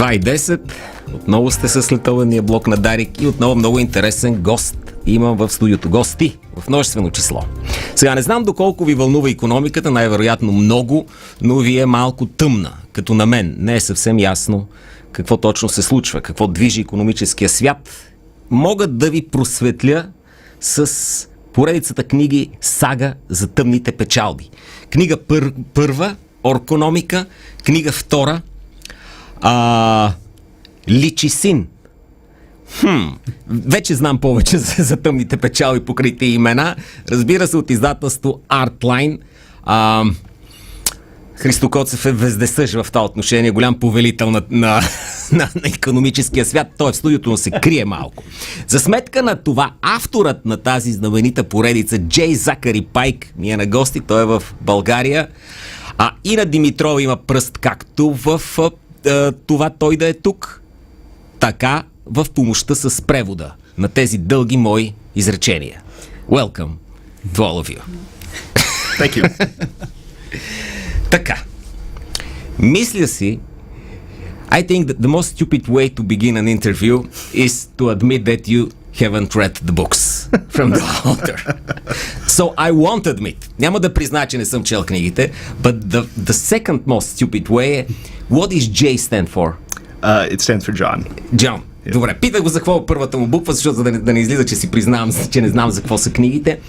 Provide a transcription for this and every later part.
2:10. Отново сте с летования блок на Дарик и отново много интересен гост имам в студиото. Гости в множествено число. Сега не знам доколко ви вълнува икономиката, най-вероятно много, но ви е малко тъмна, като на мен. Не е съвсем ясно какво точно се случва, какво движи икономическия свят. Мога да ви просветля с поредицата книги "Сага за тъмните печалби". Книга първа "Оркономика", книга втора "Личисин". Вече знам повече за тъмните печалби покрай тези имена. Разбира се, от издателство Artline. Христо Коцев е вездесъж в това отношение, голям повелител на икономическия свят. Той е в студиото, но се крие малко. За сметка на това, авторът на тази знаменита поредица, Джей Закари Пайк, ми е на гости, той е в България. И на Димитрова има пръст както в това той да е тук, така в помощта с превода на тези дълги мои изречения. Welcome to all of you. Thank you. Така. Мисля си, I think that the most stupid way to begin an interview is to admit that you haven't read the books from the author. So I won't admit. Няма да призная, че не съм чел книгите, but the second most stupid way е, what is J stand for? It stands for John. John. Yeah. Добре, питах го за какво е първата му буква, защото да не излиза, че си признавам, че не знам за какво са книгите.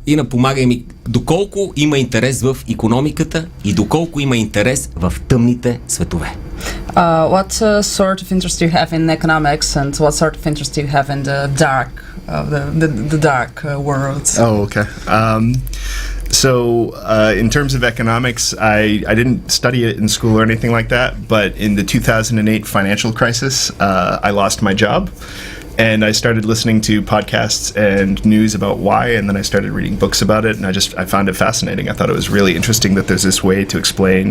И напомагай ми, доколко има интерес в икономиката и доколко има интерес в тъмните светове. What sort of interest do you have in economics and what sort of interest do you have in the dark, the dark worlds? Oh, okay. So, in terms of economics, I didn't study it in school or anything like that, but in the 2008 financial crisis, I lost my job, and I started listening to podcasts and news about why, and then I started reading books about it, and I found it fascinating. I thought it was really interesting that there's this way to explain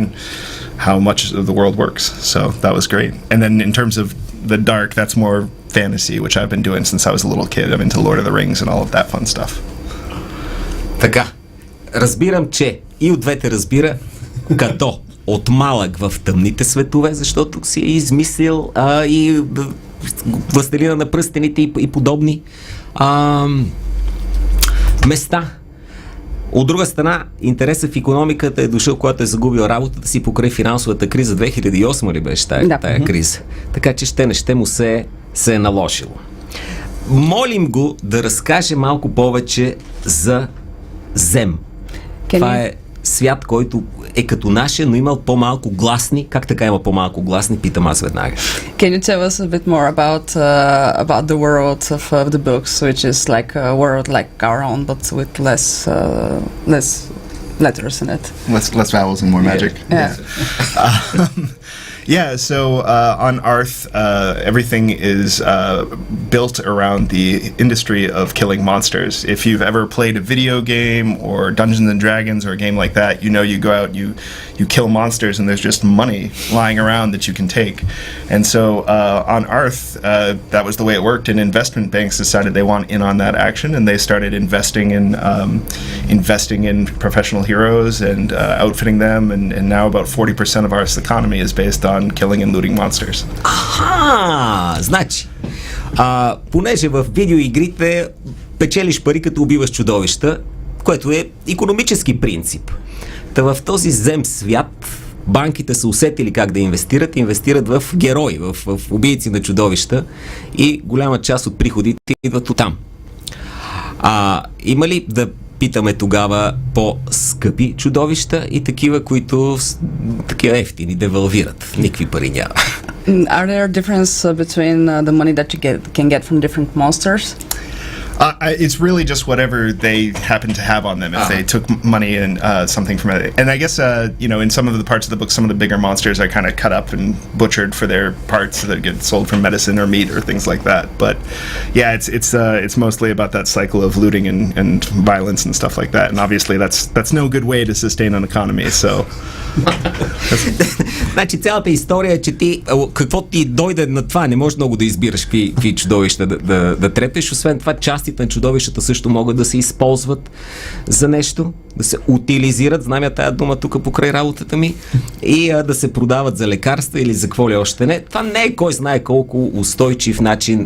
how much of the world works, so that was great. And then in terms of the dark, that's more fantasy, which I've been doing since I was a little kid. I'm into Lord of the Rings and all of that fun stuff. Така. Разбирам, че и от двете разбира, като от малък в тъмните светове, защото си е измислил и Властелина на пръстените и подобни места. От друга страна, интересът в икономиката е дошъл, когато е загубил работата си покрай финансовата криза. 2008 ли беше тая криза? Така че ще му се е наложило. Молим го да разкаже малко повече за Зем. Това е свят, който е като нашия, но имал по-малко гласни. Как така има по-малко гласни? Питам аз веднага. Can you tell us a bit more about the world of the books, which is like a world like our own, but with less letters in it? Less vowels and more magic. Yeah, so on Earth, everything is built around the industry of killing monsters. If you've ever played a video game or Dungeons and Dragons or a game like that, you know you go out, you kill monsters and there's just money lying around that you can take. And so on Earth, that was the way it worked, and investment banks decided they want in on that action, and they started investing in professional heroes and outfitting them, and now about 40% of Earth's economy is based on killing and looting monsters. Значи, понеже в видеоигрите печелиш пари като убиваш чудовища, което е икономически принцип. Та в този Зем свят банките са усетили как да инвестират в герои, в убийци на чудовища, и голяма част от приходите идват оттам. Има ли, да питаме тогава, по-скъпи чудовища и такива, които такива ефтини, девалвират? Никакви пари няма. Are there difference between the money that you can get from different monsters? It's really just whatever they happen to have on them. If they took money and something from it, and I guess in some of the parts of the book, some of the bigger monsters are kind of cut up and butchered for their parts that get sold for medicine or meat or things like that. But yeah, it's mostly about that cycle of looting and violence and stuff like that. And obviously, that's no good way to sustain an economy. So. Значи цялата история е, че ти, какво ти дойде на това, не можеш много да избираш какви чудовища да трепеш. Освен това, частите на чудовищата също могат да се използват за нещо, да се утилизират, знам я тая дума тук покрай работата ми, и да се продават за лекарства или за какво ли още не. Това не е кой знае колко устойчив начин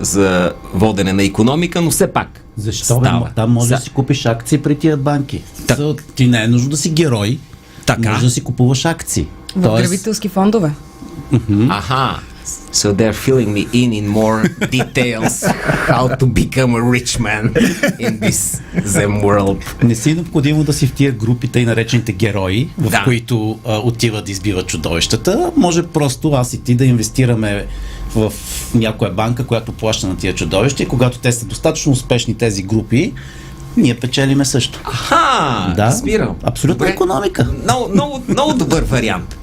за водене на икономика, но все пак защо? Там може да си купиш акции при тия банки. Ти не е нужно да си герой, може да си купуваш акции. В грабителски фондове. Аха. So they're filling me in more details how to become a rich man in this Zen world. Не си необходимо да си в тия групите и наречените герои, в които отиват да избиват чудовищата. Може просто аз и ти да инвестираме в някоя банка, която плаща на тия чудовища, и когато те са достатъчно успешни тези групи, ние печелиме също. Аха, разбирам. Абсолютна икономика. Много добър вариант.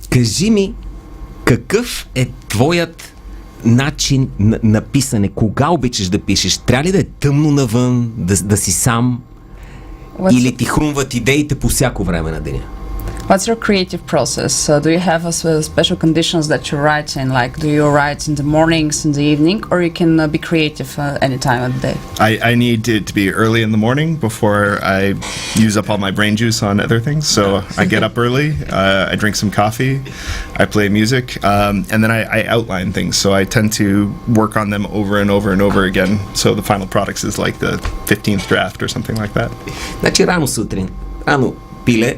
Кажи ми, какъв е твоят начин на писане? Кога обичаш да пишеш? Трябва ли да е тъмно навън, да си сам? Или ти хрумват идеите по всяко време на деня? What's your creative process? Do you have special conditions that you write in? Like, do you write in the mornings, in the evening, or you can be creative any time of the day? I need it to be early in the morning before I use up all my brain juice on other things. So I get up early, I drink some coffee, I play music, and then I outline things. So I tend to work on them over and over and over again. So the final product is like the 15th draft or something like that. Значи рано сутрин, пиле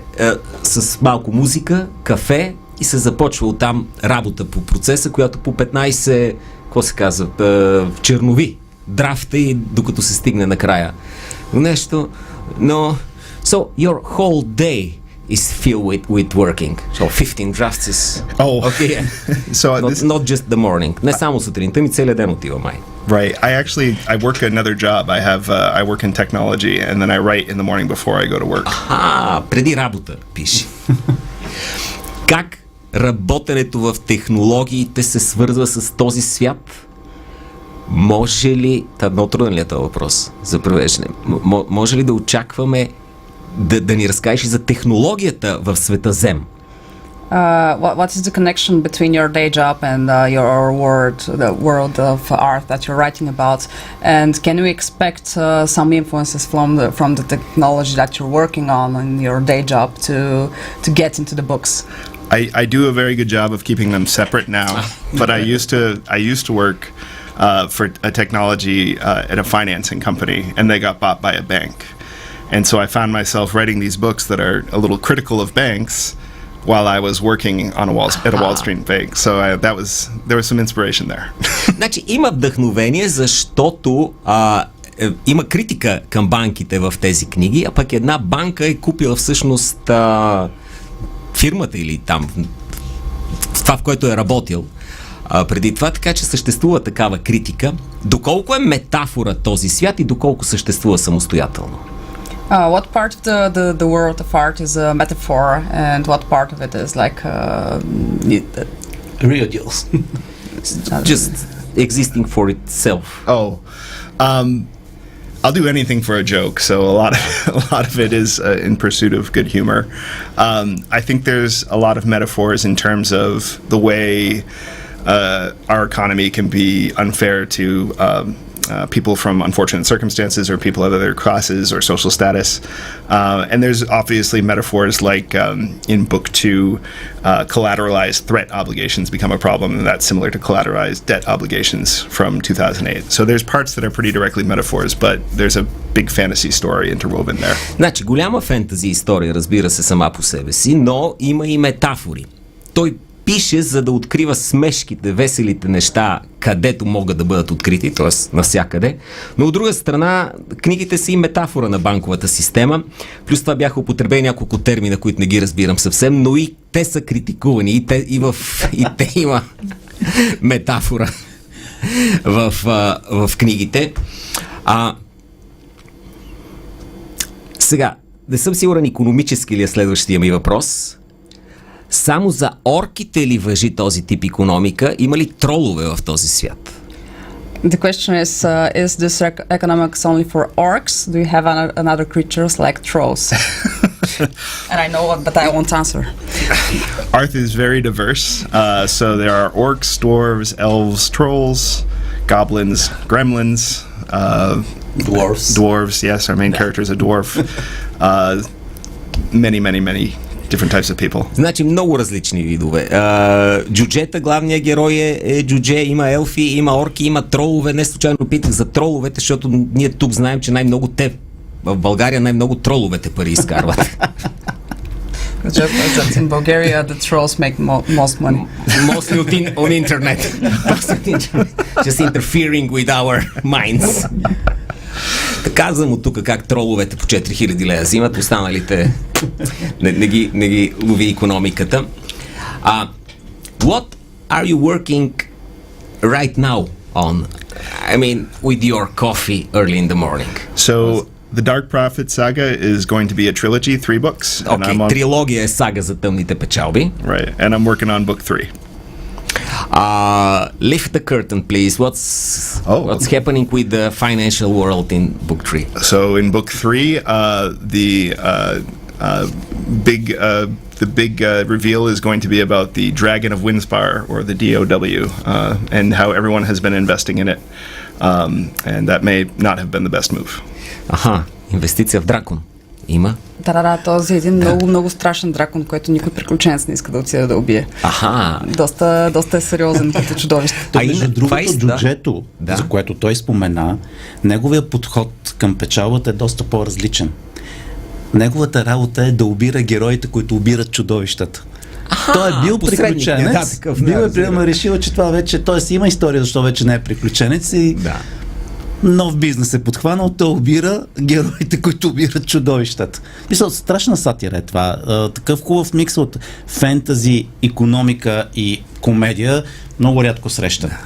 с малко музика, кафе и се започва оттам работа по процеса, която по 15, какво се казва, чернови драфта, и докато се стигне накрая нещо. Но so your whole day is filled with working. So 15 drafts is okay. So not just the morning. Не само сутринта, ми целият ден отива май. Right. I work another job. I work in technology, and then I write in the morning before I go to work. Преди работа пише. Как работенето в технологиите се свързва с този свят? Може ли, много труден ли е този въпрос за превеждане, може ли да очакваме да ни разкажеш и за технологията в света Зем? What is the connection between your day job and your world, the world of art that you're writing about? And can we expect some influences from the technology that you're working on in your day job to get into the books? I do a very good job of keeping them separate now, but I used to work for a technology at a financing company, and they got bought by a bank. And so I found myself writing these books that are a little critical of banks while I was working on at a Wall Street bank. So there was some inspiration there. Значи има вдъхновение, защото има критика към банките в тези книги, а пък една банка е купила всъщност фирмата или там това, в което е работил преди това, така че съществува такава критика. Доколко е метафора този свят и доколко съществува самостоятелно? What part of the world of art is a metaphor, and what part of it is like real deals? Just existing for itself. I'll do anything for a joke, so a lot of it is in pursuit of good humor. I think there's a lot of metaphors in terms of the way our economy can be unfair to people from unfortunate circumstances or people of other classes or social status. And there's obviously metaphors like in book 2, collateralized threat obligations become a problem, and that's similar to collateralized debt obligations from 2008. So there's parts that are pretty directly metaphors, but there's a big fantasy story interwoven there. Значи, голяма фентази история, разбира се, сама по себе си, но има и метафори. Той пише, за да открива смешките, веселите неща, където могат да бъдат открити, т.е. навсякъде. Но от друга страна, книгите са и метафора на банковата система. Плюс това бяха употребени няколко термина, които не ги разбирам съвсем, но и те са критикувани. И те има метафора в книгите. Сега, не съм сигурен икономически ли е следващия ми въпрос. Само за орките ли важи този тип икономика? Има ли тролове в този свят? The question is this economics only for orcs? Do you have another creatures like trolls? And I know what, but I won't answer. Arth is very diverse. So there are orcs, dwarves, elves, trolls, goblins, gremlins, dwarves. Yes, our main character is a dwarf. Many different types of people. Значи много различни видове. Джуджета, главният герой е джудже, има елфи, има орки, има тролове. Не случайно питах за троловете, защото ние тук знаем, че най-много те в България най-много троловете пари изкарват. Just that in Bulgaria the trolls make most money. Mostly on internet. Just interfering with our minds. Казвам от тук как троловете по 4000 лея взимат, останалите не ги лови икономиката. What are you working right now on? I mean, with your coffee early in the morning. So the Dark Prophet saga is going to be a trilogy, 3 books. Okay, трилогия е сага за тъмните печалби. Right, and I'm working on book 3. Lift the curtain, please. What's happening with the financial world in book 3? So in book 3, the big reveal is going to be about the Dragon of Windspar, or the DOW, and how everyone has been investing in it, and that may not have been the best move. Инвестиция в дракон. Има? Да, този е един много страшен дракон, който никой приключенец не иска да отиде да убие. Доста е сериозен като чудовище. Между другото, джуджето, за което той спомена, неговия подход към печалбата е доста по-различен. Неговата работа е да убира героите, които убират чудовищата. Той е бил приключенец, бил е примерно решил, че това вече, т.е. има история, защо вече не е приключенец и нов бизнес е подхванал, той убира героите, които убират чудовищата. Мисля, страшна сатира е това. Такъв хубав микс от фентази, икономика и комедия много рядко среща.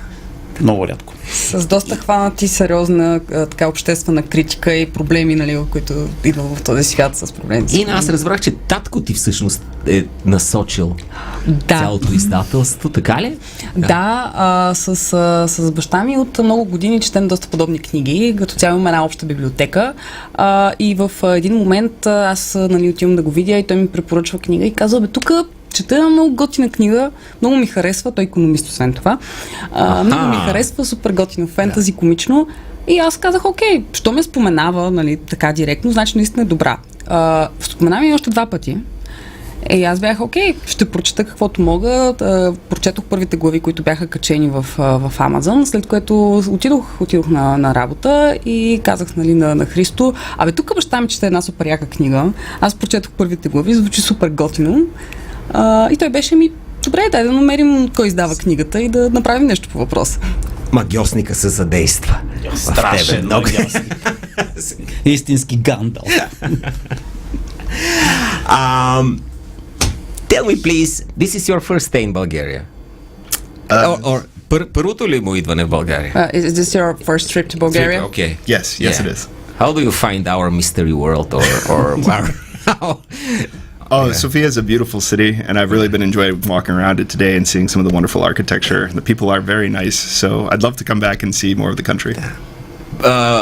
Много рядко. С доста хванати сериозна така обществена критика и проблеми, нали, които идва в този свят с проблемите. И аз разбрах, че татко ти всъщност е насочил цялото издателство, така ли? Да, с баща ми от много години четем доста подобни книги, като цяло имаме една обща библиотека и в един момент аз отивам да го видя и той ми препоръчва книга и казва, тук чета една много готина книга, много ми харесва, той е икономист освен това, много ми харесва, супер готино фентази, комично и аз казах, окей, що ме споменава, нали, така директно, значи наистина е добра. Споменава ми още 2 пъти. И аз бях, окей, ще прочета каквото мога. Прочетох първите глави, които бяха качени в Амазон, след което отидох на работа и казах, нали, на Христо, тук баща ми чете една супер яка книга. Аз прочетох първите глави, звучи супер готино. И той беше добре, дай да намерим кой издава книгата и да направим нещо по въпроса. Магиосника се задейства. Страшен магиосник. Истински Гандал. Tell me, please, this is your first stay in Bulgaria? Първото ли му идване в България? Is this your first trip to Bulgaria? Okay. Yes, it is. How do you find our mystery world Sofia is a beautiful city, and I've really been enjoying walking around it today and seeing some of the wonderful architecture. The people are very nice, so I'd love to come back and see more of the country.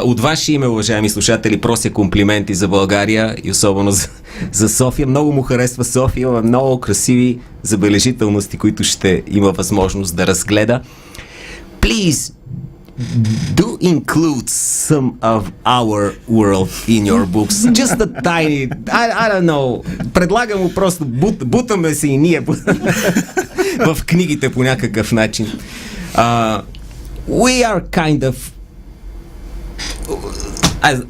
От ваше име, уважаеми слушатели, прося комплименти за България и особено за София. Много му харесва София, има много красиви забележителности, които ще има възможност да разгледа. Please do include some of our world in your books. Just a tiny, I don't know. Предлагам му просто, бутаме се и ние в книгите по някакъв начин. We are kind of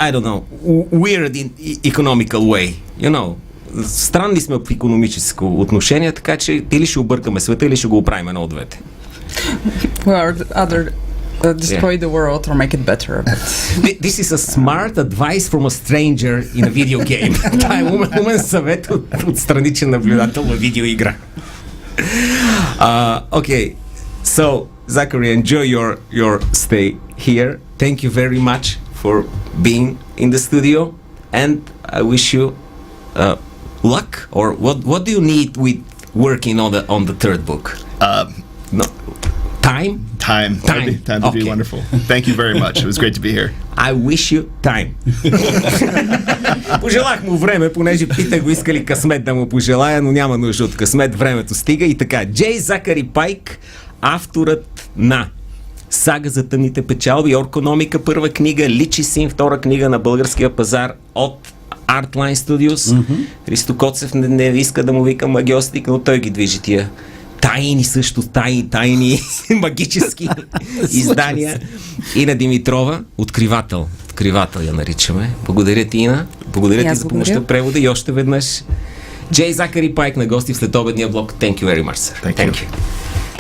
I don't know, weird in economical way, you know. Странни сме в икономическо отношение, така че или ще объркаме света, или ще го оправим едно от двете. Destroy the world or make it better. This is a smart advice from a stranger in a video game. Това е умен съвет от страничен наблюдател във видеоигра. Okay, so Zakari, enjoy your stay here. Thank you very much for being in the studio, and I wish you luck. Or what do you need with working on the third book? No. Time? Time would be wonderful. Thank you very much. It was great to be here. I wish you time. Пожелах му време, понеже питах го искали късмет да му пожелая, но няма нужда от късмет, времето стига и така. Джей Закари Пайк, авторът на Сага за тъмните печалби, икономика, първа книга, Личи син, втора книга на българския пазар от Artline Studios. Христо Коцев не иска да му вика магиостик, но той ги движи тия тайни също, тайни магически издания. Ина Димитрова, откривател я наричаме. Благодаря ти, Ина. Благодаря ти за помощта в превода и още веднъж Джей Закари Пайк на гости в следобедния блок. Thank you very much, sir. Thank you.